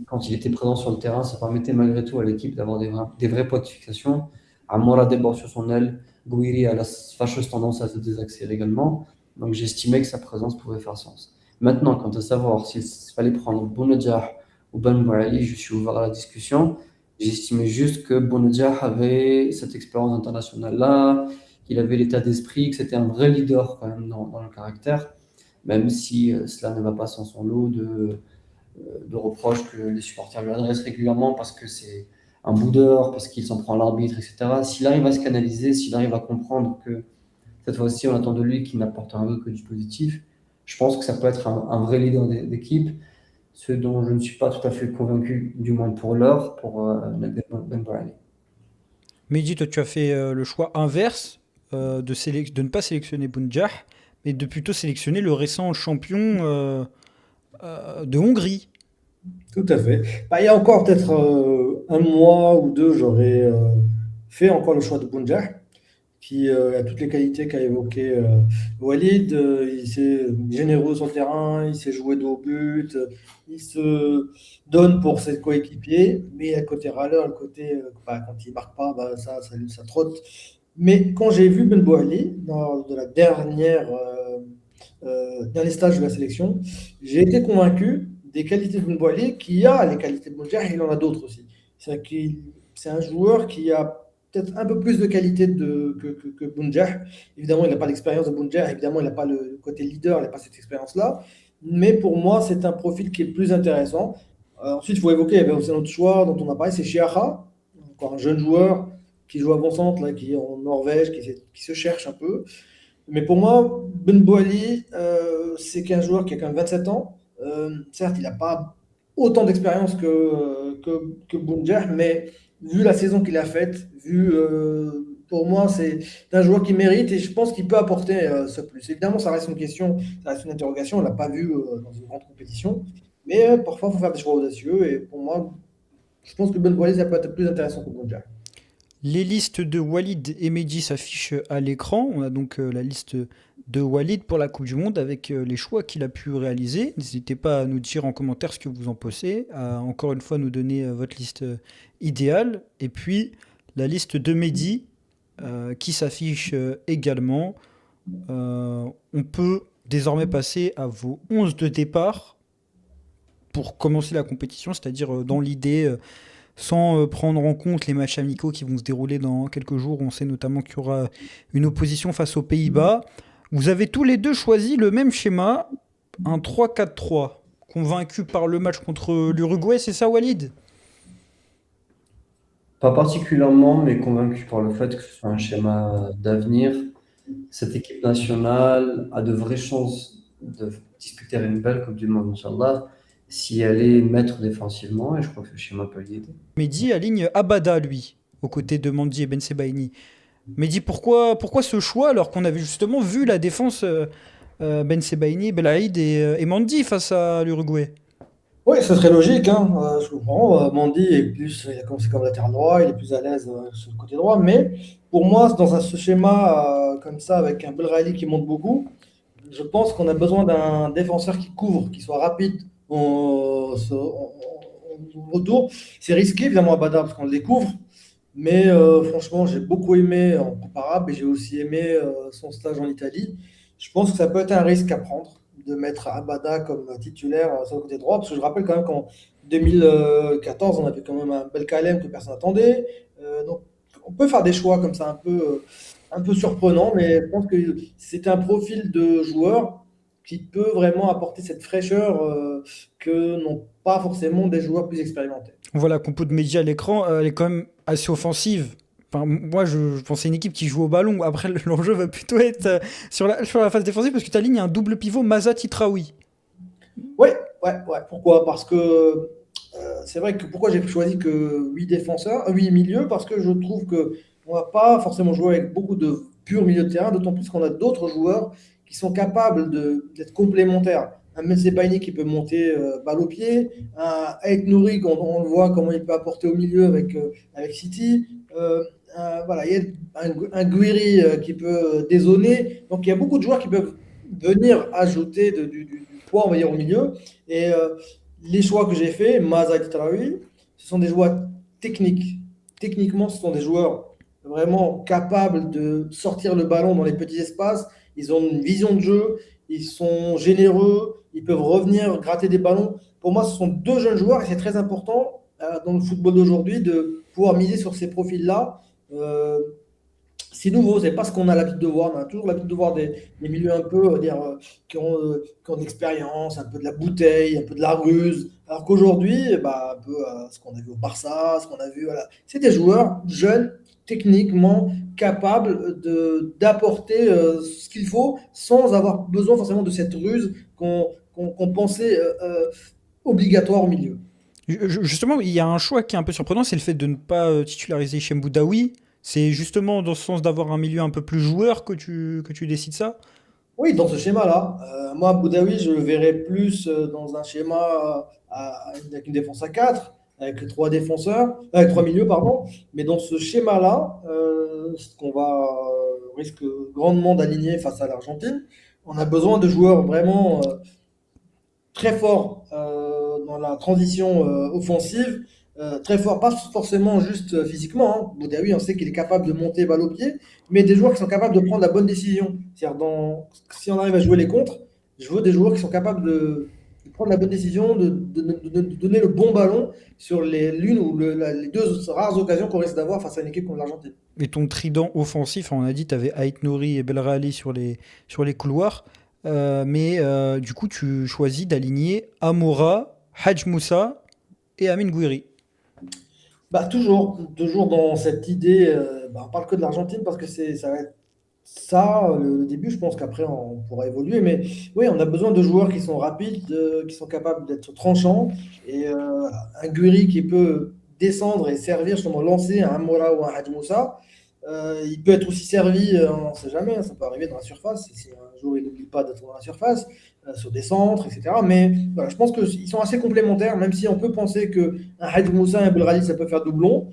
quand il était présent sur le terrain, ça permettait malgré tout à l'équipe d'avoir des vrais points de fixation. Amora déborde sur son aile, Gouiri a la fâcheuse tendance à se désaxer également. Donc j'estimais que sa présence pouvait faire sens. Maintenant, quant à savoir s'il fallait prendre Bounedjah ou Ben Bourali, je suis ouvert à la discussion. J'estimais juste que Bounedjah avait cette expérience internationale-là, qu'il avait l'état d'esprit, que c'était un vrai leader quand même dans le caractère, même si cela ne va pas sans son lot de reproches que les supporters lui adressent régulièrement parce que c'est un boudeur, parce qu'il s'en prend à l'arbitre, etc. S'il arrive à se canaliser, s'il arrive à comprendre que cette fois-ci on attend de lui qu'il n'apporte un peu que du positif, je pense que ça peut être un vrai leader d'équipe, ce dont je ne suis pas tout à fait convaincu, du moins pour l'heure, pour Ben Bradley. Mehdi, toi tu as fait le choix inverse de ne pas sélectionner Bounjah, mais de plutôt sélectionner le récent champion de Hongrie. Tout à fait. Bah, il y a encore peut-être un mois ou deux, j'aurais fait encore le choix de Bounjah, qui a toutes les qualités qu'a évoqué Walid. Il s'est généreux sur le terrain, il sait jouer de haut but, il se donne pour ses coéquipiers, mais à côté râleur, le côté bah, quand il ne marque pas, bah, ça trotte. Mais quand j'ai vu Ben Boali dans de la dernier stage de la sélection, j'ai été convaincu des qualités de Ben Boali, qui a les qualités de Bounjah, et il en a d'autres aussi. C'est un joueur qui a peut-être un peu plus de qualité que Bounjah. Évidemment, il n'a pas l'expérience de Bounjah, évidemment, il n'a pas le côté leader, il n'a pas cette expérience-là. Mais pour moi, c'est un profil qui est plus intéressant. Ensuite, il faut évoquer, il y avait aussi un autre choix dont on a parlé, c'est Chiaha, encore un jeune joueur qui joue avant-centre, là, qui est en Norvège, qui se cherche un peu. Mais pour moi, Ben Boali, c'est qu'un joueur qui a quand même 27 ans. Certes, il n'a pas autant d'expérience que Bounjah, mais vu la saison qu'il a faite, pour moi, c'est un joueur qui mérite et je pense qu'il peut apporter ce plus. Évidemment, ça reste une question, ça reste une interrogation, on ne l'a pas vu dans une grande compétition, mais parfois, il faut faire des choix audacieux et pour moi, je pense que Ben Boali, ça peut être plus intéressant que Bounjah. Les listes de Walid et Mehdi s'affichent à l'écran. On a donc la liste de Walid pour la Coupe du Monde avec les choix qu'il a pu réaliser. N'hésitez pas à nous dire en commentaire ce que vous en pensez, à encore une fois nous donner votre liste idéale. Et puis la liste de Mehdi qui s'affiche également. On peut désormais passer à vos 11 de départ pour commencer la compétition, c'est-à-dire dans l'idée sans prendre en compte les matchs amicaux qui vont se dérouler dans quelques jours. On sait notamment qu'il y aura une opposition face aux Pays-Bas. Vous avez tous les deux choisi le même schéma, un 3-4-3, convaincu par le match contre l'Uruguay, c'est ça Walid? Pas particulièrement, mais convaincu par le fait que ce soit un schéma d'avenir. Cette équipe nationale a de vraies chances de disputer une belle Coupe du Monde, Inch'Allah, si elle est maître défensivement, et je crois que ce schéma peut y aider. Mehdi aligne Abada, lui, aux côtés de Mandi et Ben Sebaini. Mehdi, pourquoi ce choix alors qu'on avait justement vu la défense Ben Sebaini, Belaïd et Mandi face à l'Uruguay? Oui, ce serait logique, hein. Je comprends. Mandy est plus, il a commencé comme latéral droit, il est plus à l'aise sur le côté droit. Mais pour moi, ce schéma comme ça, avec un Belrali qui monte beaucoup, je pense qu'on a besoin d'un défenseur qui couvre, qui soit rapide en retour. C'est risqué, évidemment, à Bada, parce qu'on le découvre. Mais franchement, j'ai beaucoup aimé en comparable et j'ai aussi aimé son stage en Italie. Je pense que ça peut être un risque à prendre de mettre Abada comme titulaire sur le côté droit, parce que je rappelle quand même qu'en 2014, on avait quand même un bel Calem que personne n'attendait. Donc, on peut faire des choix comme ça un peu surprenants, mais je pense que c'est un profil de joueur qui peut vraiment apporter cette fraîcheur que n'ont pas forcément des joueurs plus expérimentés. On voit la compo de Mehdi à l'écran, elle est quand même assez offensive. Enfin, moi, je pensais une équipe qui joue au ballon. Après, l'enjeu va plutôt être sur la phase défensive parce que tu alignes un double pivot Maza Titraoui. Ouais, ouais. Pourquoi? Parce que c'est vrai que pourquoi j'ai choisi que 8 défenseurs, 8 milieux, parce que je trouve que on va pas forcément jouer avec beaucoup de purs milieux de terrain, d'autant plus qu'on a d'autres joueurs qui sont capables d'être complémentaires. Un Mensebani qui peut monter balle au pied, un Ait Nouri, quand on le voit comment il peut apporter au milieu avec City. Voilà, il y a un Guiri qui peut dézonner. Donc il y a beaucoup de joueurs qui peuvent venir ajouter du poids, on va dire, au milieu. Et les choix que j'ai faits, Maza et Traoui, ce sont des joueurs techniques. Techniquement, ce sont des joueurs vraiment capables de sortir le ballon dans les petits espaces. Ils ont une vision de jeu, ils sont généreux, ils peuvent revenir gratter des ballons. Pour moi, ce sont deux jeunes joueurs et c'est très important dans le football d'aujourd'hui de pouvoir miser sur ces profils-là. Euh, c'est nouveau, c'est pas ce qu'on a l'habitude de voir. On a toujours l'habitude de voir des milieux un peu qui ont de l'expérience, un peu de la bouteille, un peu de la ruse. Alors qu'aujourd'hui, bah, un peu ce qu'on a vu au Barça, ce qu'on a vu, voilà. C'est des joueurs jeunes, techniquement capables d'apporter ce qu'il faut sans avoir besoin forcément de cette ruse qu'on pensait obligatoire au milieu. Justement, il y a un choix qui est un peu surprenant, c'est le fait de ne pas titulariser Hichem Boudaoui. C'est justement dans ce sens d'avoir un milieu un peu plus joueur que tu décides ça. Oui, dans ce schéma-là. Moi, Boudaoui, je le verrais plus dans un schéma avec une défense à 4, avec trois défenseurs, avec trois milieux, pardon. Mais dans ce schéma-là, ce qu'on va risque grandement d'aligner face à l'Argentine, on a besoin de joueurs vraiment très forts dans la transition offensive, très fort, pas forcément juste physiquement. Hein. Boudaoui, on sait qu'il est capable de monter balle au pied, mais des joueurs qui sont capables de prendre la bonne décision. C'est-à-dire, si on arrive à jouer les contres, je veux des joueurs qui sont capables de prendre la bonne décision, de donner le bon ballon sur l'une ou les deux rares occasions qu'on risque d'avoir face à une équipe comme l'Argentine. Et ton trident offensif, on a dit, tu avais Ait Nouri et Belrali sur les couloirs. Du coup, tu choisis d'aligner Amora, Hadj Moussa et Amin Gouiri. Bah, toujours dans cette idée, bah, on parle que de l'Argentine parce que ça va être ça, le début. Je pense qu'après, on pourra évoluer. Mais oui, on a besoin de joueurs qui sont rapides, qui sont capables d'être tranchants. Et un Guri qui peut descendre et servir, justement, lancer un Mora ou un Hadj Moussa. Il peut être aussi servi, on ne sait jamais, hein, ça peut arriver dans la surface, si un jour il n'oublie pas d'être dans la surface, sur des centres, etc. Mais voilà, je pense qu'ils sont assez complémentaires, même si on peut penser qu'un Hadj Moussa et un Belrali, ça peut faire doublon.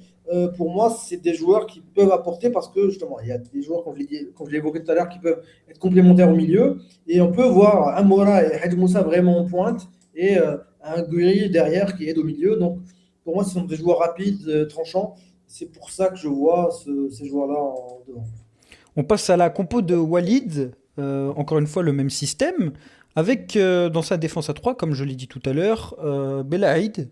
Pour moi, c'est des joueurs qui peuvent apporter parce que justement, il y a des joueurs, comme je l'ai évoqué tout à l'heure, qui peuvent être complémentaires au milieu. Et on peut voir un Mora et Hadj Moussa vraiment en pointe et un Guri derrière qui aide au milieu. Donc, pour moi, ce sont des joueurs rapides, tranchants. C'est pour ça que je vois ces joueurs-là en devant. On passe à la compo de Walid, encore une fois le même système, avec dans sa défense à 3, comme je l'ai dit tout à l'heure, Belaïd,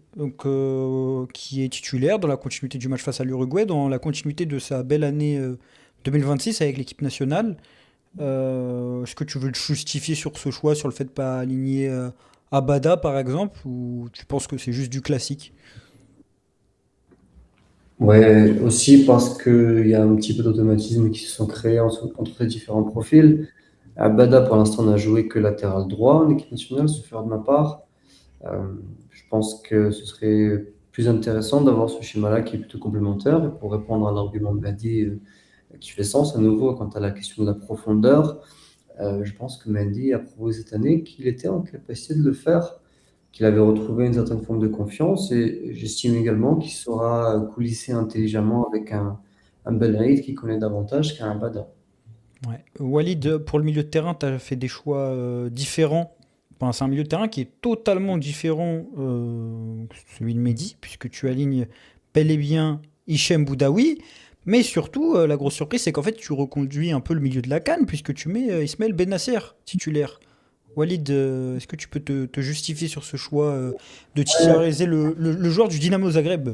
qui est titulaire dans la continuité du match face à l'Uruguay, dans la continuité de sa belle année 2026 avec l'équipe nationale. Est-ce que tu veux te justifier sur ce choix, sur le fait de pas aligner Abada par exemple, ou tu penses que c'est juste du classique? Ouais, aussi parce qu'il y a un petit peu d'automatisme qui se sont créés entre les différents profils. Abada, pour l'instant, n'a joué que latéral droit en équipe nationale, sauf faire de ma part. Euh, je pense que ce serait plus intéressant d'avoir ce schéma-là qui est plutôt complémentaire. Et pour répondre à l'argument de Mendy qui fait sens à nouveau quant à la question de la profondeur, je pense que Mendy a prouvé cette année qu'il était en capacité de le faire, qu'il avait retrouvé une certaine forme de confiance et j'estime également qu'il saura coulisser intelligemment avec un Bellerin qui connaît davantage qu'un Abada. Ouais. Walid, pour le milieu de terrain, tu as fait des choix différents. Enfin, c'est un milieu de terrain qui est totalement différent que celui de Mehdi, puisque tu alignes bel et bien Hichem Boudaoui. Mais surtout, la grosse surprise, c'est qu'en fait, tu reconduis un peu le milieu de la CAN, puisque tu mets Ismaël Benasser titulaire. Walid, est-ce que tu peux te justifier sur ce choix de titulariser le joueur du Dynamo Zagreb?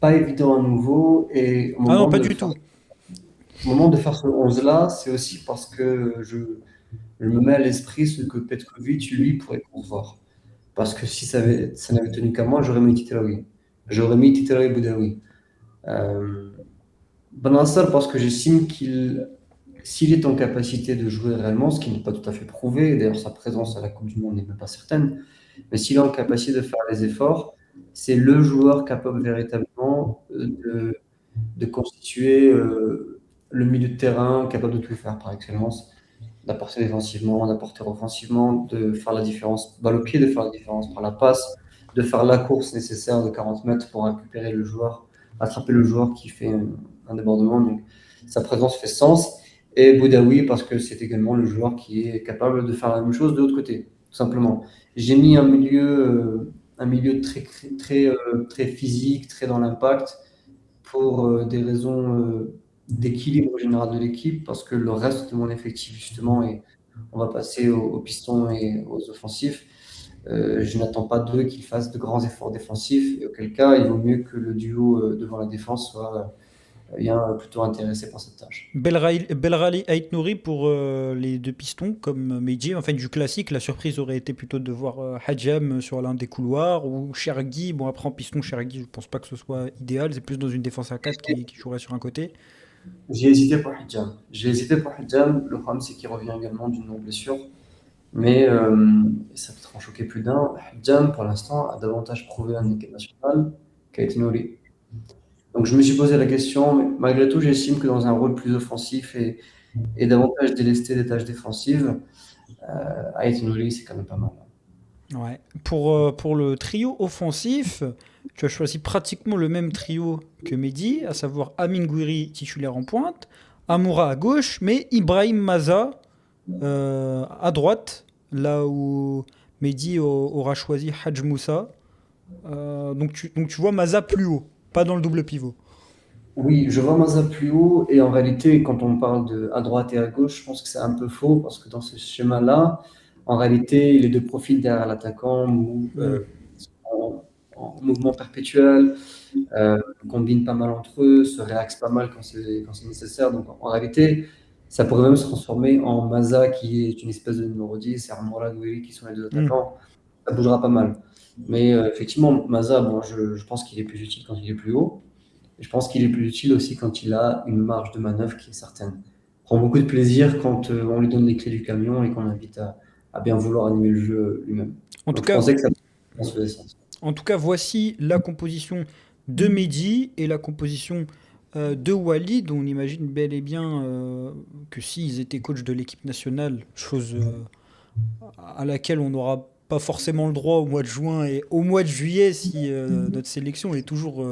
Pas évident à nouveau et Ah non, pas du tout. au moment de faire ce 11-là, c'est aussi parce que je me mets à l'esprit ce que Petkovic, lui, pourrait concevoir. Parce que si ça n'avait tenu qu'à moi, j'aurais mis Titellaoui. J'aurais mis Titellaoui Boudaoui. Euh, Benacer, parce que j'estime s'il est en capacité de jouer réellement, ce qui n'est pas tout à fait prouvé, et d'ailleurs sa présence à la Coupe du Monde n'est même pas certaine, mais s'il est en capacité de faire les efforts, c'est le joueur capable véritablement de constituer le milieu de terrain, capable de tout faire par excellence, d'apporter défensivement, d'apporter offensivement, de faire la différence, balle au pied, de faire la différence par la passe, de faire la course nécessaire de 40 mètres pour récupérer le joueur, attraper le joueur qui fait un débordement. Donc, sa présence fait sens. Et Boudaoui, parce que c'est également le joueur qui est capable de faire la même chose de l'autre côté, tout simplement. J'ai mis un milieu très physique, très dans l'impact, pour des raisons d'équilibre général de l'équipe, parce que le reste de mon effectif, justement, et on va passer aux pistons et aux offensifs, je n'attends pas d'eux qu'ils fassent de grands efforts défensifs, et auquel cas, il vaut mieux que le duo devant la défense soit bien plutôt intéressé par cette tâche. Belrali Ait Nouri pour les deux pistons, comme Meiji. En fait, du classique, la surprise aurait été plutôt de voir Hadjam sur l'un des couloirs ou Chergui. Bon, après en piston, Chergui, je pense pas que ce soit idéal. C'est plus dans une défense à 4 qui jouerait sur un côté. J'ai hésité pour Hijam. J'ai hésité pour Hijam. Le problème, c'est qu'il revient également d'une longue blessure. Mais ça peut en choquer plus d'un. Hijam, pour l'instant, a davantage prouvé en équipe nationale qu'Ait Nouri. Donc je me suis posé la question, mais malgré tout, j'estime que dans un rôle plus offensif et davantage délesté des tâches défensives, Ait Nouri, c'est quand même pas mal. Ouais. Pour le trio offensif, tu as choisi pratiquement le même trio que Mehdi, à savoir Amin Gouiri titulaire en pointe, Amoura à gauche, mais Ibrahim Maza à droite, là où Mehdi aura choisi Hadj Moussa. Donc tu vois Maza plus haut, pas dans le double pivot. Oui, je vois Maza plus haut et en réalité, quand on parle de à droite et à gauche, je pense que c'est un peu faux parce que dans ce schéma-là, en réalité, les deux profils derrière l'attaquant Hmm. en, en mouvement perpétuel, euh, combinent pas mal entre eux, se réaxent pas mal quand c'est nécessaire. Donc en réalité, ça pourrait même se transformer en Maza qui est une espèce de numéro 10 et Armoura Gouiri qui sont les deux Hmm. attaquants. Ça bougera pas mal. Mais effectivement, Maza, bon, je pense qu'il est plus utile quand il est plus haut. Et je pense qu'il est plus utile aussi quand il a une marge de manœuvre qui est certaine. Il prend beaucoup de plaisir quand on lui donne les clés du camion et qu'on l'invite à bien vouloir animer le jeu lui-même. En tout Donc je cas, pensais que ça se faisait sens. En tout cas, voici la composition de Mehdi et la composition de Walid. On imagine bel et bien que s'ils étaient coachs de l'équipe nationale, chose à laquelle on n'aura pas forcément le droit au mois de juin et au mois de juillet si notre sélection est toujours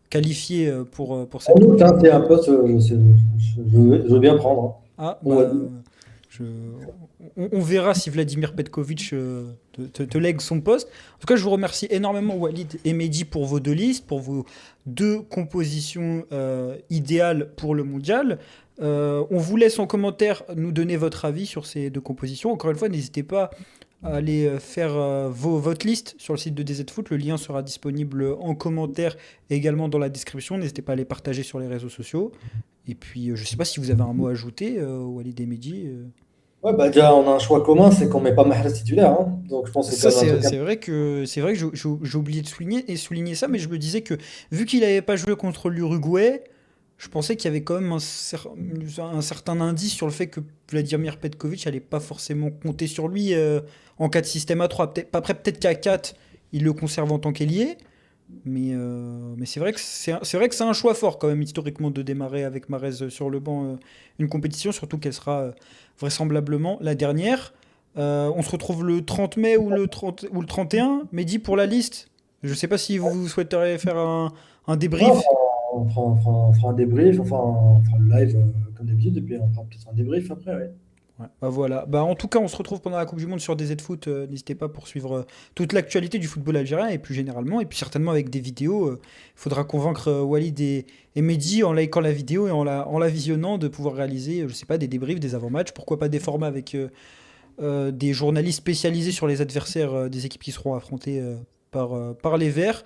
qualifiée pour Sans cette Coupe doute, du hein, c'est Monde. un poste, je veux bien prendre, hein. Ah, On va dire. je- on verra si Vladimir Petkovic te lègue son poste. En tout cas, je vous remercie énormément, Walid et Mehdi, pour vos deux listes, pour vos deux compositions idéales pour le mondial. On vous laisse en commentaire nous donner votre avis sur ces deux compositions. Encore une fois, n'hésitez pas à aller faire votre liste sur le site de DZ Foot. Le lien sera disponible en commentaire et également dans la description. N'hésitez pas à les partager sur les réseaux sociaux. Et puis, je sais pas si vous avez un mot à ajouter, Walid et Mehdi. Ouais, bah déjà, on a un choix commun, c'est qu'on met pas Mahrez titulaire, hein. Donc je pense que c'est Ça, quand même un c'est truc c'est vrai que j'ai oublié de souligner ça, mais je me disais que vu qu'il n'avait pas joué contre l'Uruguay, je pensais qu'il y avait quand même un certain indice sur le fait que Vladimir Petkovic allait pas forcément compter sur lui en cas de système à 3. Après, peut-être qu'à 4, il le conserve en tant qu'ailier, mais c'est vrai que c'est vrai que c'est un choix fort quand même historiquement de démarrer avec Mahrez sur le banc une compétition, surtout qu'elle sera vraisemblablement la dernière. On se retrouve le 30 mai ou ou le 31. Mehdi, pour la liste, je sais pas si vous souhaiteriez faire un Ouais, débrief. on fera un débrief, enfin, on fera le live comme d'habitude, et puis on fera peut-être un débrief après, ouais. Ouais, bah voilà. Bah en tout cas, on se retrouve pendant la Coupe du Monde sur DZ Foot. N'hésitez pas pour suivre toute l'actualité du football algérien et plus généralement, et puis certainement avec des vidéos. Il faudra convaincre Walid et Mehdi en likant la vidéo et en la visionnant de pouvoir réaliser, je sais pas, des débriefs, des avant-matchs. Pourquoi pas des formats avec des journalistes spécialisés sur les adversaires des équipes qui seront affrontées par les Verts.